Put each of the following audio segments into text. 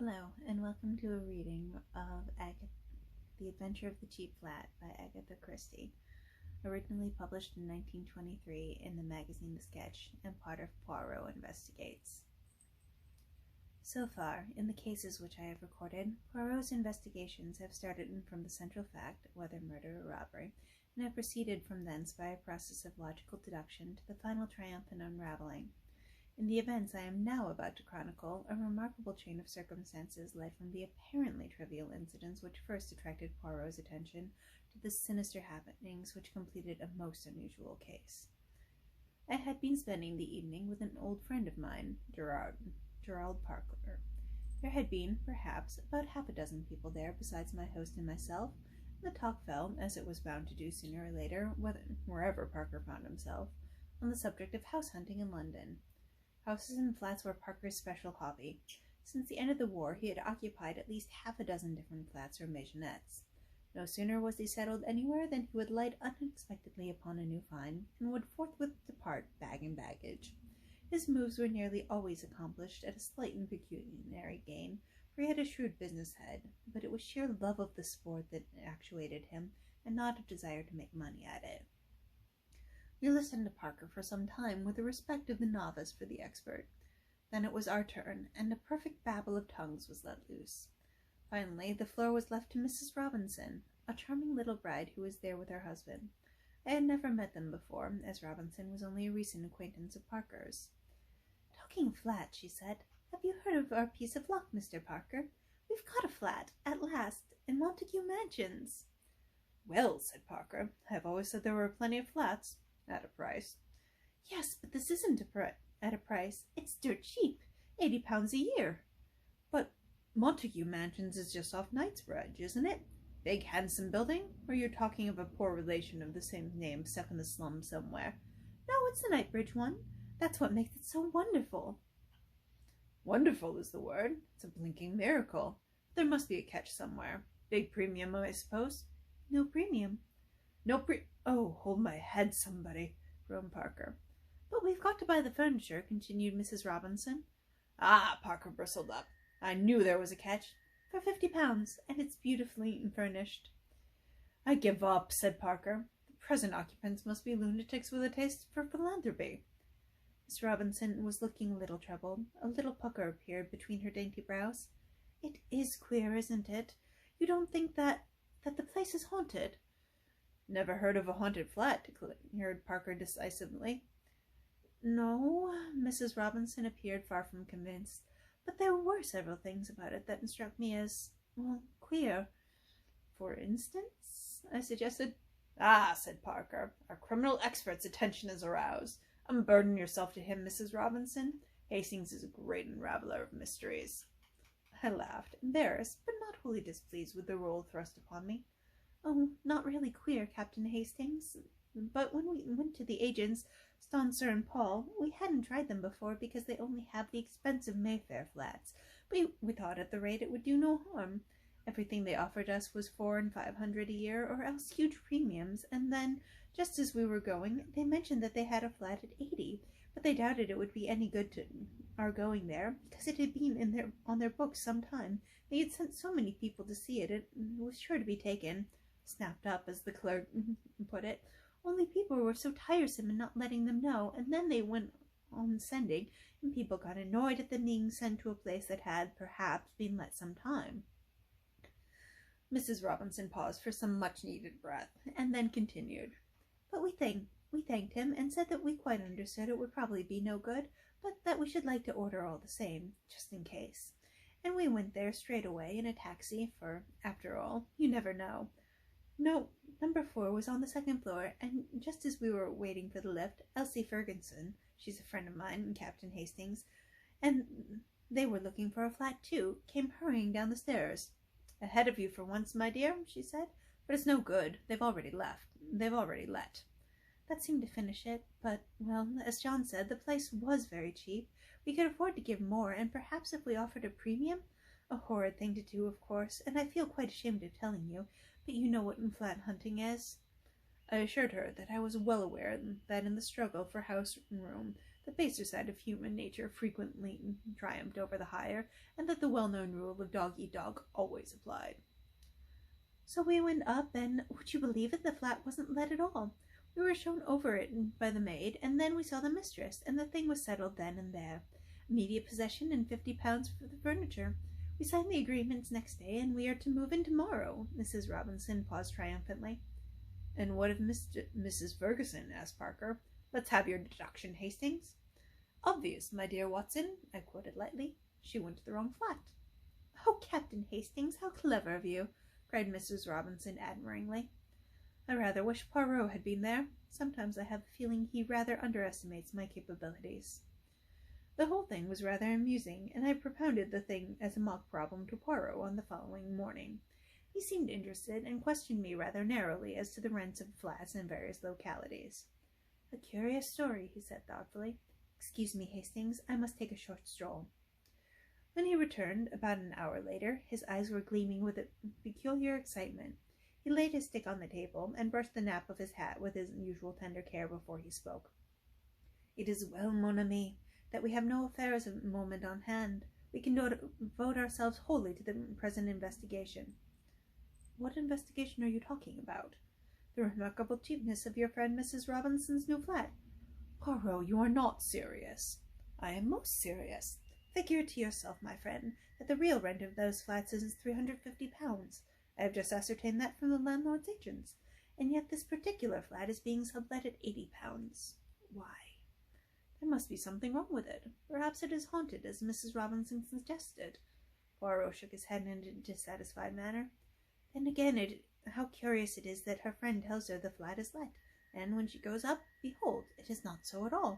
Hello, and welcome to a reading of The Adventure of the Cheap Flat by Agatha Christie, originally published in 1923 in the magazine The Sketch and part of Poirot Investigates. So far, in the cases which I have recorded, Poirot's investigations have started from the central fact, whether murder or robbery, and have proceeded from thence by a process of logical deduction to the final triumphant unraveling. In the events I am now about to chronicle, a remarkable chain of circumstances led from the apparently trivial incidents which first attracted Poirot's attention to the sinister happenings which completed a most unusual case. I had been spending the evening with an old friend of mine, Gerald Parker. There had been, perhaps, about half a dozen people there besides my host and myself, and the talk fell, as it was bound to do sooner or later, wherever Parker found himself, on the subject of house hunting in London. Houses and flats were Parker's special hobby. Since the end of the war, he had occupied at least half a dozen different flats or maisonettes. No sooner was he settled anywhere than he would light unexpectedly upon a new find, and would forthwith depart, bag and baggage. His moves were nearly always accomplished at a slight and pecuniary gain, for he had a shrewd business head, but it was sheer love of the sport that actuated him, and not a desire to make money at it. We listened to Parker for some time with the respect of the novice for the expert. Then it was our turn, and a perfect babel of tongues was let loose. Finally, the floor was left to Mrs. Robinson, a charming little bride who was there with her husband. I had never met them before, as Robinson was only a recent acquaintance of Parker's. "Talking of flats," she said, "have you heard of our piece of luck, Mr. Parker? We've got a flat, at last, in Montague Mansions." "Well," said Parker, "I have always said there were plenty of flats. At a price." "Yes, but this isn't at a price. It's dirt cheap. £80 a year." "But Montague Mansions is just off Knightsbridge, isn't it? Big, handsome building? Or you're talking of a poor relation of the same name stuck in the slums somewhere?" "No, it's the Knightsbridge one. That's what makes it so wonderful." "Wonderful is the word. It's a blinking miracle. There must be a catch somewhere. Big premium, I suppose?" "No premium." "Oh, hold my head, somebody," groaned Parker. "But we've got to buy the furniture," continued Mrs. Robinson. "Ah," Parker bristled up, "I knew there was a catch. For £50, and it's beautifully furnished." "I give up," said Parker. "The present occupants must be lunatics with a taste for philanthropy." Miss Robinson was looking a little troubled. A little pucker appeared between her dainty brows. "It is queer, isn't it? You don't think that the place is haunted?" "Never heard of a haunted flat," declared Parker decisively. "No," Mrs. Robinson appeared far from convinced, "but there were several things about it that struck me as, queer." "For instance?" I suggested. "Ah," said Parker, "our criminal expert's attention is aroused. Unburden yourself to him, Mrs. Robinson. Hastings is a great unraveler of mysteries." I laughed, embarrassed, but not wholly displeased with the role thrust upon me. "Oh, not really queer, Captain Hastings. But when we went to the agents, Stonser and Paul, we hadn't tried them before because they only have the expensive Mayfair flats. But we thought at the rate it would do no harm. Everything they offered us was $400 and $500 a year, or else huge premiums, and then, just as we were going, they mentioned that they had a flat at 80, but they doubted it would be any good to our going there, because it had been on their books some time. They had sent so many people to see it, it was sure to be taken. Snapped up, as the clerk put it. Only people were so tiresome in not letting them know, and then they went on sending, and people got annoyed at them being sent to a place that had, perhaps, been let some time." Mrs. Robinson paused for some much-needed breath, and then continued. "But we thanked him, and said that we quite understood it would probably be no good, but that we should like to order all the same, just in case. And we went there straight away in a taxi, for, after all, you never know. No, number 4 was on the second floor, and just as we were waiting for the lift, Elsie Ferguson, she's a friend of mine and Captain Hastings, and they were looking for a flat too, came hurrying down the stairs. 'Ahead of you for once, my dear,' she said, 'but it's no good. They've already let.' That seemed to finish it, but, well, as John said, the place was very cheap. We could afford to give more, and perhaps if we offered a premium, a horrid thing to do, of course, and I feel quite ashamed of telling you, but you know what flat hunting is." I assured her that I was well aware that in the struggle for house and room the baser side of human nature frequently triumphed over the higher, and that the well-known rule of dog-eat-dog always applied. So we went up, and would you believe it, the flat wasn't let at all. We were shown over it by the maid, and then we saw the mistress, and the thing was settled then and there. Immediate possession and £50 for the furniture. We signed the agreements next day, and we are to move in tomorrow. Mrs. Robinson paused triumphantly. And what of Mrs. Ferguson? Asked Parker. Let's have your deduction, Hastings. Obvious, my dear Watson, I quoted lightly. She went to the wrong flat. Oh, Captain Hastings, how clever of you, cried Mrs. Robinson admiringly. I rather wish Poirot had been there. Sometimes I have the feeling he rather underestimates my capabilities. The whole thing was rather amusing, and I propounded the thing as a mock problem to Poirot on the following morning. He seemed interested, and questioned me rather narrowly as to the rents of flats in various localities. A curious story, he said thoughtfully. Excuse me, Hastings, I must take a short stroll. When he returned, about an hour later, his eyes were gleaming with a peculiar excitement. He laid his stick on the table, and brushed the nap of his hat with his usual tender care before he spoke. It is well, mon ami, that we have no affairs of moment on hand. We can devote ourselves wholly to the present investigation. What investigation are you talking about? The remarkable cheapness of your friend Mrs. Robinson's new flat. Poirot, you are not serious. I am most serious. Figure to yourself, my friend, that the real rent of those flats is £350. I have just ascertained that from the landlord's agents, and yet this particular flat is being sublet at £80. Why? There must be something wrong with it. Perhaps it is haunted, as Mrs. Robinson suggested. Poirot shook his head in a dissatisfied manner. Then again, how curious it is that her friend tells her the flat is let, and when she goes up, behold, it is not so at all.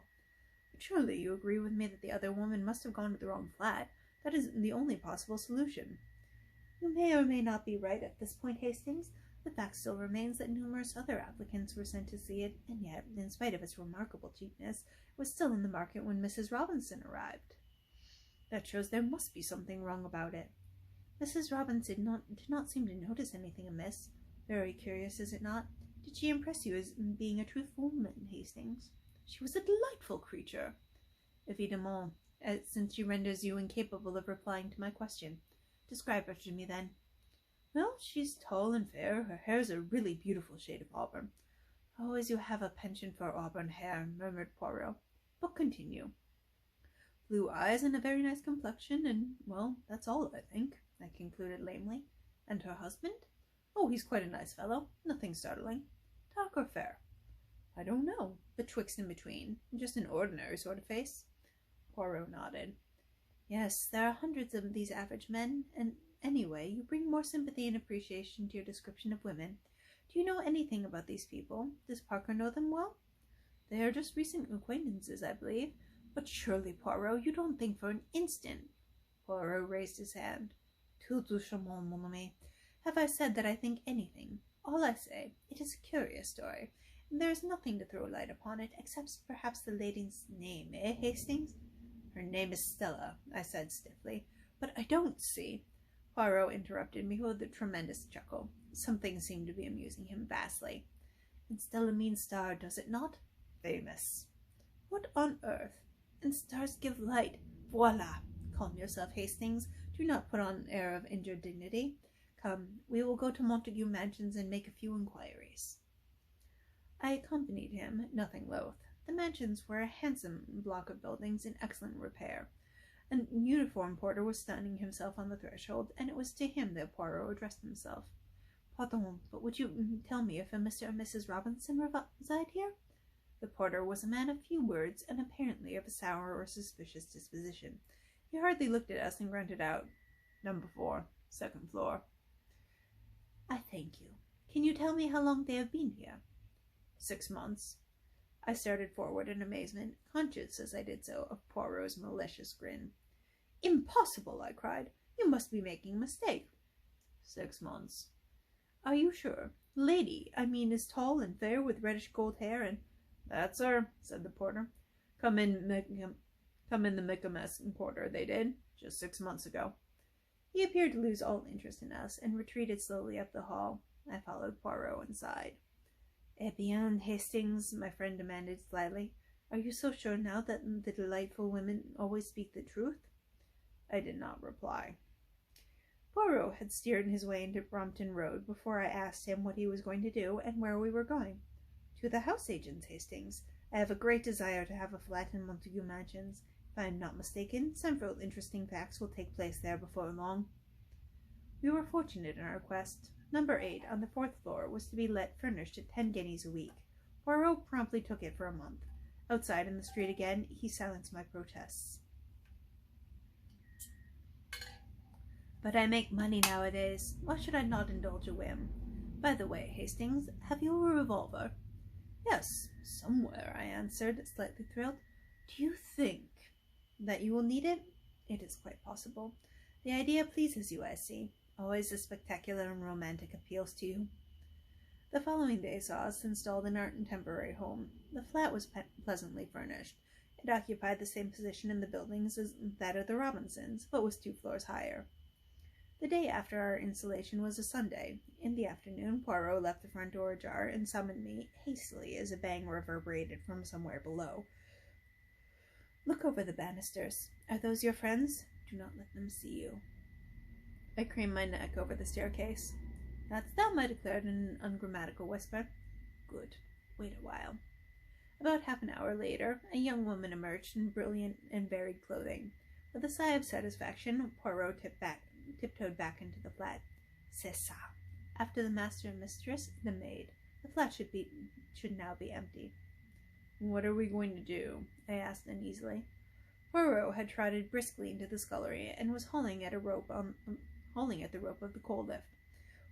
But surely you agree with me that the other woman must have gone to the wrong flat. That is the only possible solution. You may or may not be right at this point, Hastings. The fact still remains that numerous other applicants were sent to see it, and yet, in spite of its remarkable cheapness, it was still in the market when Mrs. Robinson arrived. That shows there must be something wrong about it. Mrs. Robinson did not seem to notice anything amiss. Very curious, is it not? Did she impress you as being a truthful woman, Hastings? She was a delightful creature. Évidemment, since she renders you incapable of replying to my question. Describe her to me, then. Well, she's tall and fair. Her hair is a really beautiful shade of auburn. Oh, as you have a penchant for auburn hair, murmured Poirot. But continue. Blue eyes and a very nice complexion, and, well, that's all, I think, I concluded lamely. And her husband? Oh, he's quite a nice fellow. Nothing startling. Dark or fair? I don't know. Betwixt and between. Just an ordinary sort of face. Poirot nodded. Yes, there are hundreds of these average men, and anyway, you bring more sympathy and appreciation to your description of women. Do you know anything about these people? Does Parker know them well? They are just recent acquaintances, I believe. But surely, Poirot, you don't think for an instant. Poirot raised his hand. Tout doucement, mon ami. Have I said that I think anything? All I say, it is a curious story, and there is nothing to throw light upon it, except perhaps the lady's name, eh, Hastings? Her name is Stella, I said stiffly. But I don't see. Poirot interrupted me with a tremendous chuckle. Something seemed to be amusing him vastly. And Stella means star, does it not? Famous. What on earth? And stars give light. Voila! Calm yourself, Hastings. Do not put on an air of injured dignity. Come, we will go to Montague Mansions and make a few inquiries. I accompanied him, nothing loath. The mansions were a handsome block of buildings in excellent repair. A uniformed porter was sunning himself on the threshold, and it was to him that Poirot addressed himself. Pardon, but would you tell me if a Mr. and Mrs. Robinson reside here? The porter was a man of few words, and apparently of a sour or suspicious disposition. He hardly looked at us and grunted out, "Number 4, second floor." I thank you. Can you tell me how long they have been here? 6 months. I started forward in amazement, conscious as I did so of Poirot's malicious grin. Impossible, I cried. You must be making a mistake. 6 months. Are you sure? The lady, I mean, is tall and fair with reddish gold hair and... That's her, said the porter. Come in the Michaelmas porter, they did, just 6 months ago. He appeared to lose all interest in us, and retreated slowly up the hall. I followed Poirot inside. Eh bien, Hastings, my friend demanded slyly, Are you so sure now that the delightful women always speak the truth? I did not reply. Poirot had steered his way into Brompton Road before I asked him what he was going to do and where we were going. To the house agent's, Hastings. I have a great desire to have a flat in Montague Mansions. If I am not mistaken, several interesting facts will take place there before long. We were fortunate in our quest. Number 8, on the 4th floor, was to be let furnished at 10 guineas a week. Poirot promptly took it for a month. Outside in the street again, he silenced my protests. But I make money nowadays. Why should I not indulge a whim? By the way, Hastings, have you a revolver? Yes, somewhere, I answered, slightly thrilled. Do you think that you will need it? It is quite possible. The idea pleases you, I see. Always the spectacular and romantic appeals to you. The following day saw us installed in our temporary home. The flat was pleasantly furnished. It occupied the same position in the buildings as that of the Robinsons, but was 2 floors higher. The day after our installation was a Sunday. In the afternoon, Poirot left the front door ajar and summoned me hastily as a bang reverberated from somewhere below. Look over the banisters. Are those your friends? Do not let them see you. I craned my neck over the staircase. That's them, I declared in an ungrammatical whisper. Good. Wait a while. About half an hour later, a young woman emerged in brilliant and varied clothing. With a sigh of satisfaction, Poirot tiptoed back into the flat. C'est ça. After the master and mistress, the maid. The flat should now be empty. What are we going to do? I asked uneasily. Poirot had trotted briskly into the scullery and was hauling at the rope of the coal lift.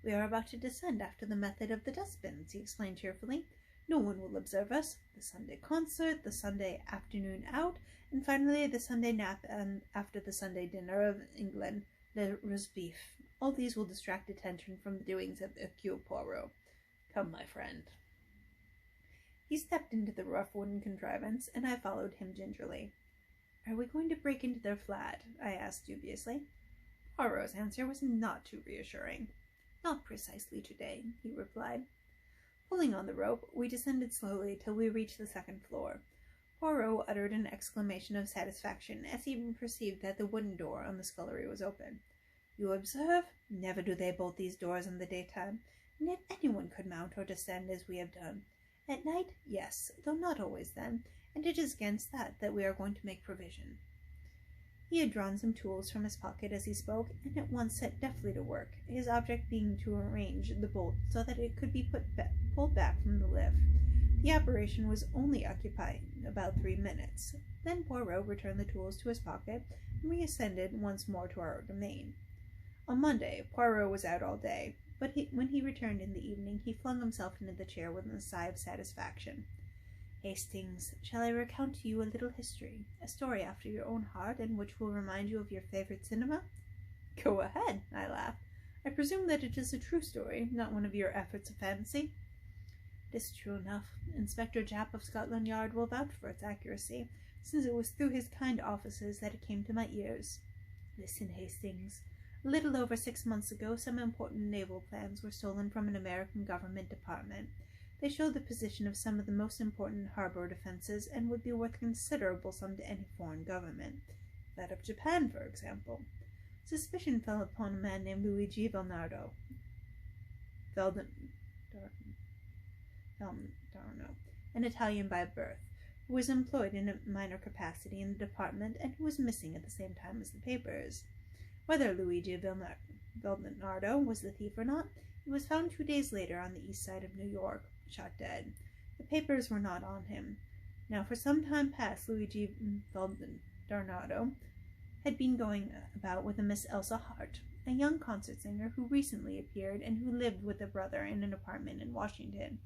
We are about to descend after the method of the dustbins, he explained cheerfully. No one will observe us. The Sunday concert, the Sunday afternoon out, and finally the Sunday nap and after the Sunday dinner of England, le roast beef. All these will distract attention from the doings of Hercule Poirot. Come, my friend. He stepped into the rough wooden contrivance, and I followed him gingerly. Are we going to break into their flat? I asked dubiously. Poirot's answer was not too reassuring. Not precisely today, he replied. Pulling on the rope, we descended slowly till we reached the 2nd floor. Poirot uttered an exclamation of satisfaction as he perceived that the wooden door on the scullery was open. You observe? Never do they bolt these doors in the daytime, and yet anyone could mount or descend as we have done. At night, yes, though not always then, and it is against that we are going to make provision. He had drawn some tools from his pocket as he spoke, and at once set deftly to work, his object being to arrange the bolt so that it could be pulled back from the lift. The operation was only occupying about 3 minutes. Then Poirot returned the tools to his pocket, and we ascended once more to our domain. On Monday, Poirot was out all day, but when he returned in the evening, he flung himself into the chair with a sigh of satisfaction. Hastings, shall I recount to you a little history, a story after your own heart, and which will remind you of your favorite cinema? Go ahead, I laughed. I presume that it is a true story, not one of your efforts of fancy. It is true enough. Inspector Japp of Scotland Yard will vouch for its accuracy, since it was through his kind offices that it came to my ears. Listen, Hastings. A little over 6 months ago, some important naval plans were stolen from an American government department. They showed the position of some of the most important harbor defenses and would be worth a considerable sum to any foreign government. That of Japan, for example. Suspicion fell upon a man named Luigi Valnardo, an Italian by birth, who was employed in a minor capacity in the department and who was missing at the same time as the papers. Whether Luigi Valnardo was the thief or not, he was found 2 days later on the east side of New York, shot dead. The papers were not on him. Now, for some time past, Luigi Valnardo had been going about with a Miss Elsa Hart, a young concert singer who recently appeared and who lived with a brother in an apartment in Washington.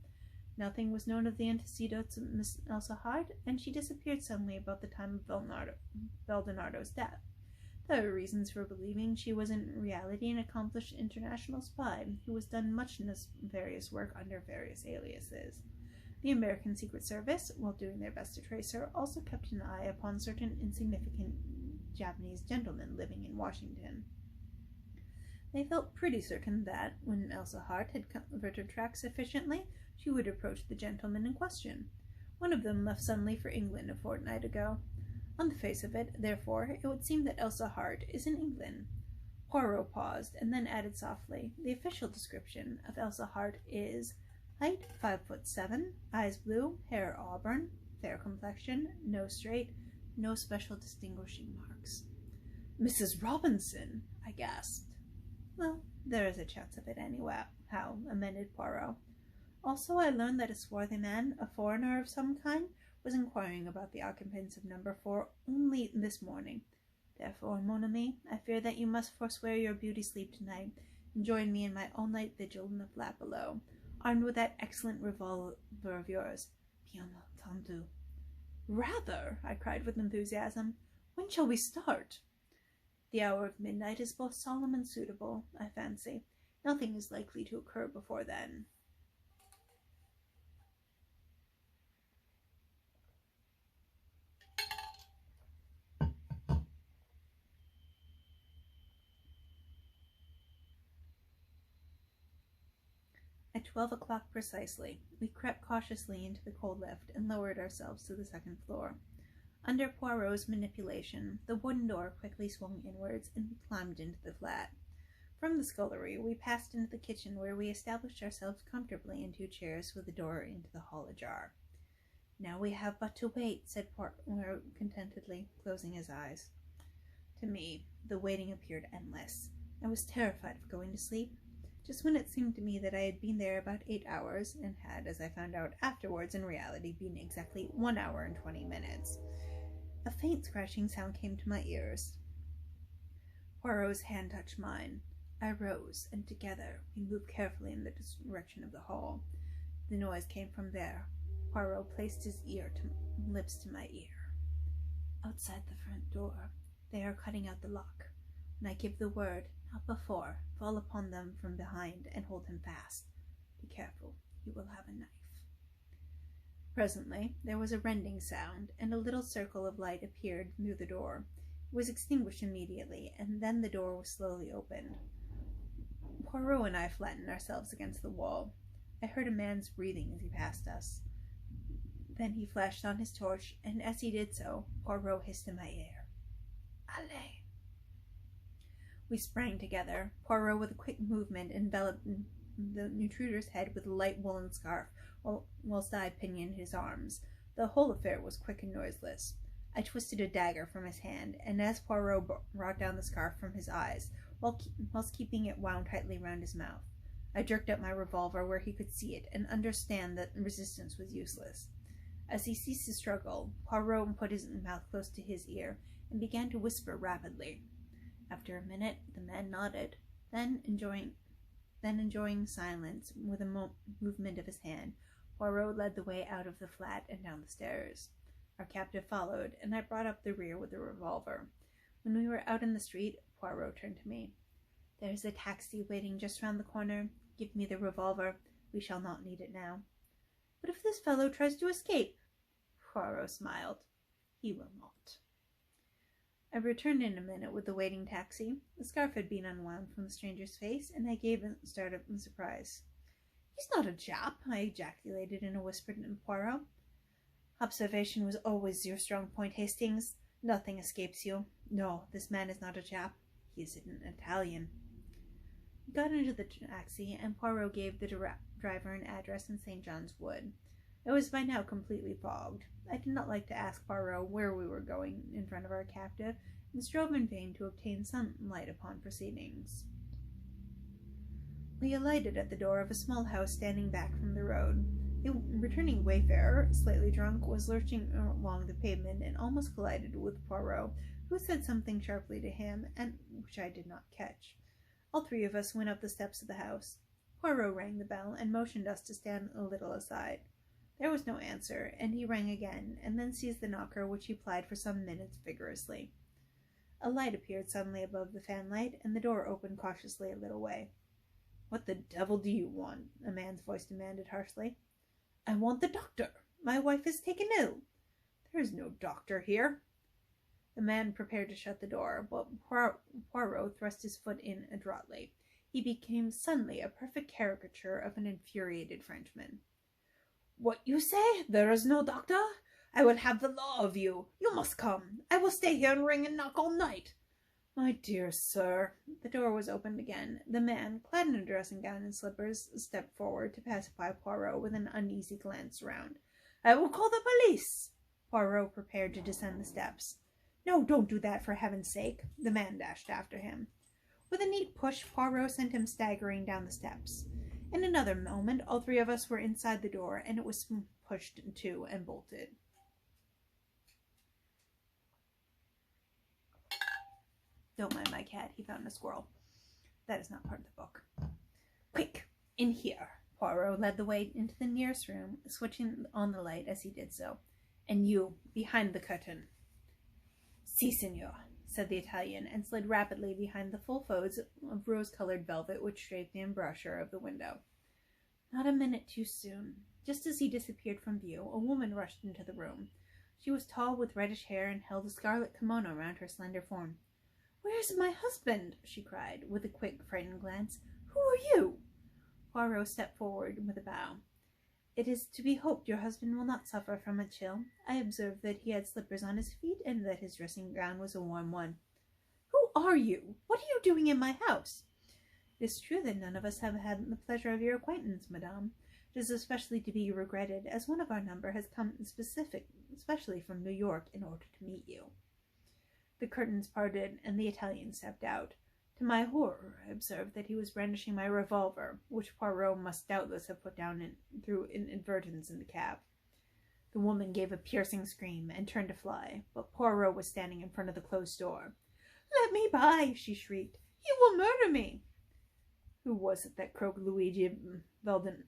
Nothing was known of the antecedents of Miss Elsa Hart, and she disappeared suddenly about the time of Valnardo's death. There are reasons for believing she was in reality an accomplished international spy who has done much nefarious work under various aliases. The American Secret Service, while doing their best to trace her, also kept an eye upon certain insignificant Japanese gentlemen living in Washington. They felt pretty certain that, when Elsa Hart had covered her tracks sufficiently, she would approach the gentleman in question. One of them left suddenly for England a fortnight ago. On the face of it, therefore, it would seem that Elsa Hart is in England. Poirot paused, and then added softly, "The official description of Elsa Hart is height 5'7", eyes blue, hair auburn, fair complexion, nose straight, no special distinguishing marks." "Mrs. Robinson!" I gasped. "Well, there is a chance of it anyhow," amended Poirot. "Also, I learned that a swarthy man, a foreigner of some kind, was inquiring about the occupants of number 4 only this morning. Therefore, mon ami, I fear that you must forswear your beauty sleep tonight, and join me in my all-night vigil in the flat below, armed with that excellent revolver of yours. Bien entendu." "Rather!" I cried with enthusiasm. "When shall we start?" "The hour of midnight is both solemn and suitable, I fancy. Nothing is likely to occur before then." At 12 o'clock precisely, we crept cautiously into the coal lift and lowered ourselves to the second floor. Under Poirot's manipulation, the wooden door quickly swung inwards, and we climbed into the flat. From the scullery, we passed into the kitchen, where we established ourselves comfortably in 2 chairs with the door into the hall ajar. "Now we have but to wait," said Poirot contentedly, closing his eyes. To me, the waiting appeared endless. I was terrified of going to sleep. Just when it seemed to me that I had been there about 8 hours, and had, as I found out afterwards, in reality been exactly 1 hour and 20 minutes, a faint scratching sound came to my ears. Poirot's hand touched mine. I rose, and together we moved carefully in the direction of the hall. The noise came from there. Poirot placed his lips to my ear. "Outside the front door. They are cutting out the lock. When I give the word, not before, fall upon them from behind and hold him fast. Be careful, he will have a knife." Presently there was a rending sound, and a little circle of light appeared through the door. It was extinguished immediately, and then the door was slowly opened. Poirot and I flattened ourselves against the wall. I heard a man's breathing as he passed us. Then he flashed on his torch, and as he did so, Poirot hissed in my ear, "Allez!" We sprang together. Poirot, with a quick movement, enveloped the intruder's head with a light woolen scarf, whilst I pinioned his arms. The whole affair was quick and noiseless. I twisted a dagger from his hand, and as Poirot brought down the scarf from his eyes, whilst keeping it wound tightly round his mouth, I jerked out my revolver where he could see it and understand that resistance was useless. As he ceased to struggle, Poirot put his mouth close to his ear and began to whisper rapidly. After a minute, the man nodded. Then, enjoying silence with a movement of his hand, Poirot led the way out of the flat and down the stairs. Our captive followed, and I brought up the rear with the revolver. When we were out in the street, Poirot turned to me. "There is a taxi waiting just round the corner. Give me the revolver. We shall not need it now." "But if this fellow tries to escape?" Poirot smiled. "He will not." I returned in a minute with the waiting taxi. The scarf had been unwound from the stranger's face, and I gave a start up in surprise. "He's not a Jap," I ejaculated in a whisper to Poirot. "Observation was always your strong point, Hastings. Nothing escapes you. No, this man is not a Jap. He is an Italian." We got into the taxi, and Poirot gave the driver an address in St. John's Wood. I was by now completely fogged. I did not like to ask Poirot where we were going in front of our captive, and strove in vain to obtain some light upon proceedings. We alighted at the door of a small house standing back from the road. A returning wayfarer, slightly drunk, was lurching along the pavement and almost collided with Poirot, who said something sharply to him, and which I did not catch. All 3 of us went up the steps of the house. Poirot rang the bell and motioned us to stand a little aside. There was no answer, and he rang again, and then seized the knocker, which he plied for some minutes vigorously. A light appeared suddenly above the fanlight, and the door opened cautiously a little way. "What the devil do you want?" a man's voice demanded harshly. "I want the doctor. My wife is taken ill." "There is no doctor here." The man prepared to shut the door, but Poirot thrust his foot in adroitly. He became suddenly a perfect caricature of an infuriated Frenchman. What you say? There is no doctor? I will have the law of you. You must come. I will stay here and ring and knock all night. My dear sir. The door was opened again. The man, clad in a dressing gown and slippers, stepped forward to pacify Poirot with an uneasy glance round. I will call the police. Poirot prepared to descend the steps. No, don't do that, for heaven's sake. The man dashed after him. With a neat push, Poirot sent him staggering down the steps. In another moment, all three of us were inside the door, and it was pushed to and bolted. Don't mind my cat. He found a squirrel. That is not part of the book. Quick, in here. Poirot led the way into the nearest room, switching on the light as he did so. And you, behind the curtain. Si, signor, said the Italian, and slid rapidly behind the full folds of rose-colored velvet which draped the embrasure of the window. Not a minute too soon. Just as he disappeared from view, a woman rushed into the room. She was tall, with reddish hair, and held a scarlet kimono round her slender form. "Where's my husband?" she cried, with a quick, frightened glance. "Who are you?" Poirot stepped forward with a bow. "It is to be hoped your husband will not suffer from a chill. I observed that he had slippers on his feet, and that his dressing gown was a warm one." "Who are you? What are you doing in my house?" "It is true that none of us have had the pleasure of your acquaintance, madame. It is especially to be regretted, as one of our number has come especially from New York in order to meet you." The curtains parted, and the Italian stepped out. To my horror, I observed that he was brandishing my revolver, which Poirot must doubtless have put down through inadvertence in the cab. The woman gave a piercing scream and turned to fly, but Poirot was standing in front of the closed door. "Let me by!" she shrieked. "He will murder me!" "Who was it that croaked Luigi Valdendarno?"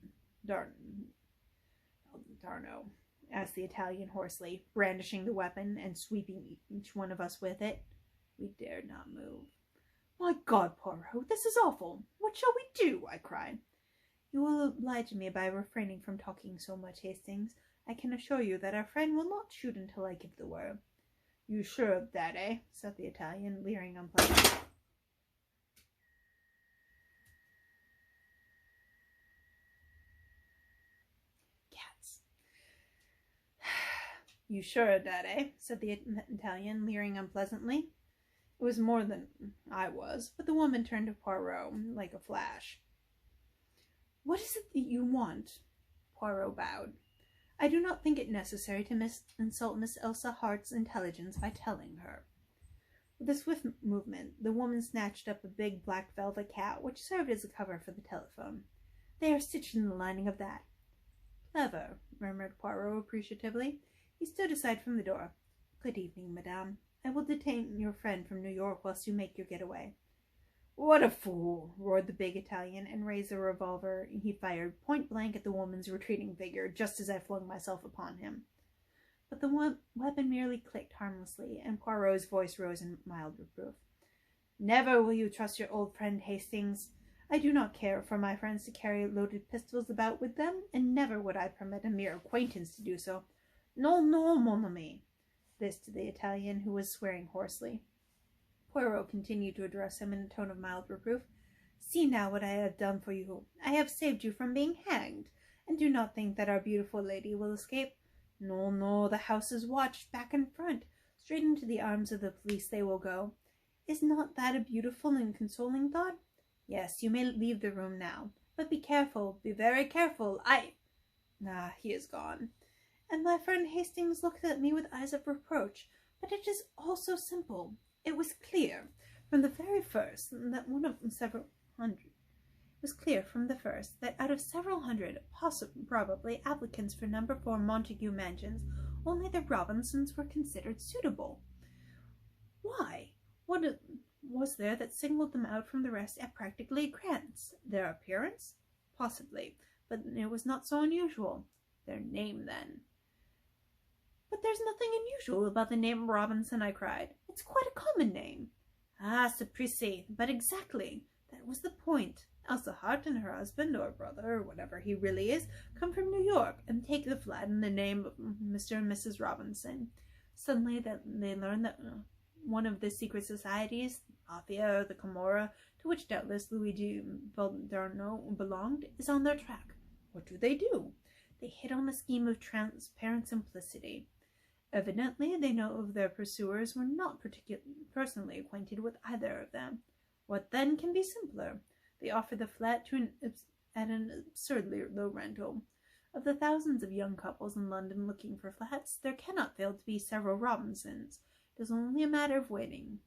asked the Italian hoarsely, brandishing the weapon and sweeping each one of us with it. We dared not move. "My God, Poirot, this is awful! What shall we do?" I cried. "You will oblige me by refraining from talking so much, Hastings. I can assure you that our friend will not shoot until I give the word." "You sure of that, eh?" said the Italian, leering unpleasantly. Cats. "You sure of that, eh?" said the Italian, leering unpleasantly. It was more than I was, but the woman turned to Poirot like a flash. "What is it that you want?" Poirot bowed. "I do not think it necessary to insult Miss Elsa Hart's intelligence by telling her." With a swift movement, the woman snatched up a big black velvet cat, which served as a cover for the telephone. "They are stitched in the lining of that." "Clever," murmured Poirot appreciatively. He stood aside from the door. "Good evening, madame. I will detain your friend from New York whilst you make your getaway." "What a fool!" roared the big Italian, and raised a revolver he fired point-blank at the woman's retreating figure just as I flung myself upon him. But the weapon merely clicked harmlessly, and Poirot's voice rose in mild reproof. "Never will you trust your old friend Hastings. I do not care for my friends to carry loaded pistols about with them, and never would I permit a mere acquaintance to do so. No, no, mon ami." This to the Italian, who was swearing hoarsely. Poirot continued to address him in a tone of mild reproof. "See now what I have done for you. I have saved you from being hanged, and do not think that our beautiful lady will escape. No, no, the house is watched, back and front. Straight into the arms of the police they will go. Is not that a beautiful and consoling thought? Yes, you may leave the room now, but be careful, be very careful. He is gone." And my friend Hastings looked at me with eyes of reproach. But it is all so simple. It was clear from the very first that out of several hundred, probably, applicants for number 4 Montague Mansions, only the Robinsons were considered suitable. Why? What was there that singled them out from the rest at practically a glance? Their appearance? Possibly, but it was not so unusual. Their name, then. "But there's nothing unusual about the name Robinson," I cried. "It's quite a common name." "Ah, sapristi, but exactly. That was the point. Elsa Hart and her husband, or brother, or whatever he really is, come from New York, and take the flat in the name of Mr. and Mrs. Robinson. Suddenly they learn that one of the secret societies, the Mafia or the Camorra, to which doubtless Luigi Valdendarno belonged, is on their track. What do? They hit on a scheme of transparent simplicity. Evidently, they know their pursuers were not personally acquainted with either of them. What then can be simpler? They offer the flat at an absurdly low rental. Of the thousands of young couples in London looking for flats, there cannot fail to be several Robinsons. It is only a matter of waiting.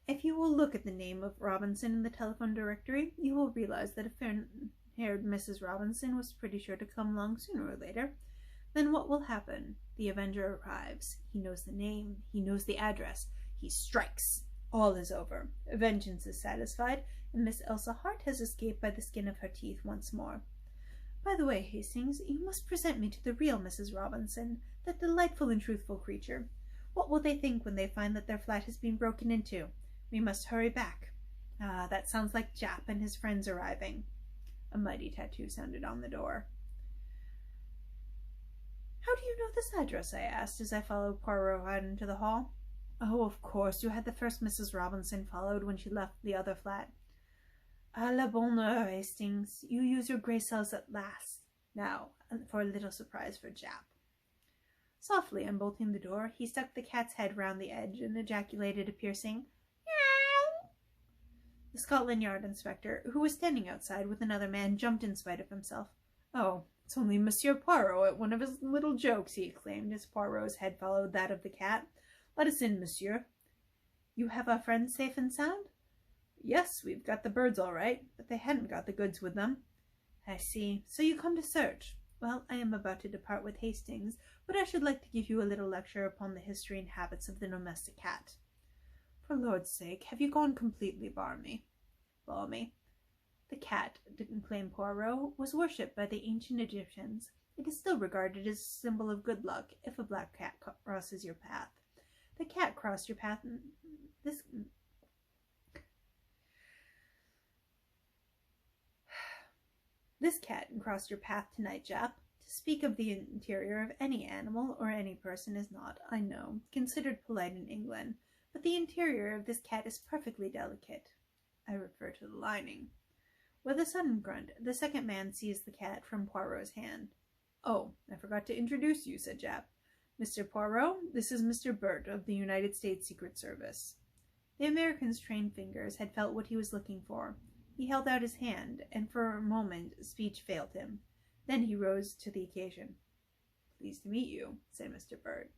If you will look at the name of Robinson in the telephone directory, you will realize that a fair-haired Mrs. Robinson was pretty sure to come along sooner or later. Then what will happen? The avenger arrives. He knows the name. He knows the address. He strikes. All is over. Vengeance is satisfied, and Miss Elsa Hart has escaped by the skin of her teeth once more. By the way, Hastings, you must present me to the real Mrs. Robinson, that delightful and truthful creature. What will they think when they find that their flat has been broken into? We must hurry back. Ah, that sounds like Jap and his friends arriving. A mighty tattoo sounded on the door. How do you know this address? I asked as I followed Poirot out into the hall. Oh, of course, you had the first Mrs. Robinson followed when she left the other flat. À la bonne heure, Hastings. You use your grey cells at last. Now, for a little surprise for Jap. Softly unbolting the door, he stuck the cat's head round the edge and ejaculated a piercing meow. The Scotland Yard inspector, who was standing outside with another man, jumped in spite of himself. Oh, it's only Monsieur Poirot at one of his little jokes, he exclaimed as Poirot's head followed that of the cat. Let us in, monsieur. You have our friends safe and sound? Yes, we've got the birds all right, but they hadn't got the goods with them. I see. So you come to search. Well, I am about to depart with Hastings, but I should like to give you a little lecture upon the history and habits of the domestic cat. For Lord's sake, have you gone completely balmy? The cat, declaimed Poirot, was worshipped by the ancient Egyptians. It is still regarded as a symbol of good luck if a black cat crosses your path. The cat crossed your path. This cat crossed your path tonight, Jap. To speak of the interior of any animal or any person is not, I know, considered polite in England, but the interior of this cat is perfectly delicate. I refer to the lining. With a sudden grunt, the second man seized the cat from Poirot's hand. Oh, I forgot to introduce you, said Jap. Mr. Poirot, this is Mr. Burt of the United States Secret Service. The American's trained fingers had felt what he was looking for. He held out his hand, and for a moment speech failed him. Then he rose to the occasion. Pleased to meet you, said Mr. Burt.